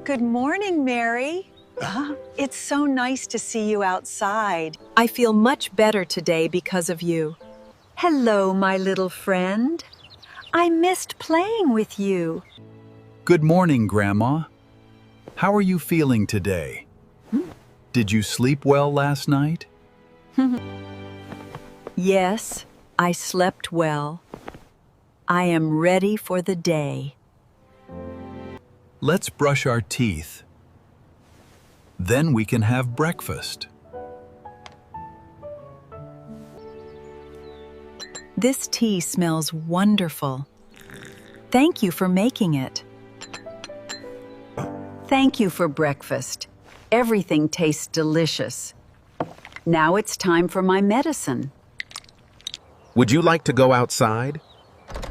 Good morning, Mary. It's so nice to see you outside. I feel much better today because of you. Hello, my little friend. I missed playing with you. Good morning, Grandma. How are you feeling today? Did you sleep well last night? Yes, I slept well. I am ready for the day. Let's brush our teeth. Then we can have breakfast. This tea smells wonderful. Thank you for making it. Thank you for breakfast. Everything tastes delicious. Now it's time for my medicine. Would you like to go outside?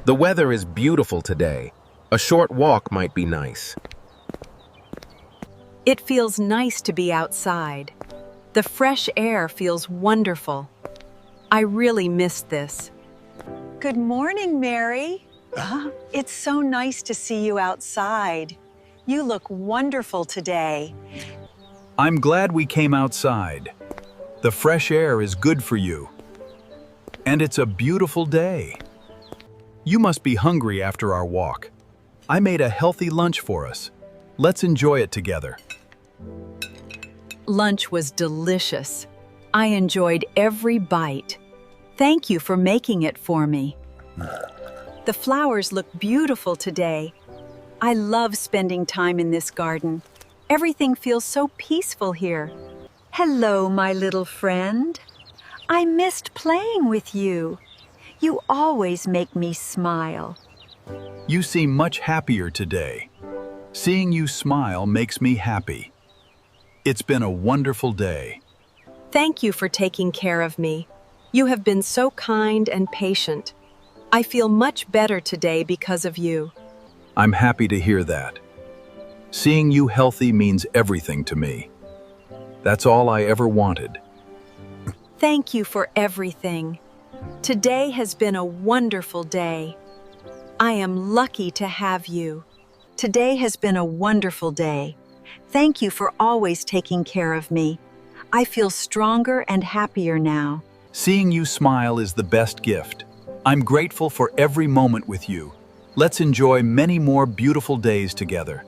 The weather is beautiful today. A short walk might be nice. It feels nice to be outside. The fresh air feels wonderful. I really missed this. Good morning, Mary. It's so nice to see you outside. You look wonderful today. I'm glad we came outside. The fresh air is good for you. And it's a beautiful day. You must be hungry after our walk. I made a healthy lunch for us. Let's enjoy it together. Lunch was delicious. I enjoyed every bite. Thank you for making it for me. The flowers look beautiful today. I love spending time in this garden. Everything feels so peaceful here. Hello, my little friend. I missed playing with you. You always make me smile. You seem much happier today. Seeing you smile makes me happy. It's been a wonderful day. Thank you for taking care of me. You have been so kind and patient. I feel much better today because of you. I'm happy to hear that. Seeing you healthy means everything to me. That's all I ever wanted. Thank you for everything. Today has been a wonderful day. I am lucky to have you. Today has been a wonderful day. Thank you for always taking care of me. I feel stronger and happier now. Seeing you smile is the best gift. I'm grateful for every moment with you. Let's enjoy many more beautiful days together.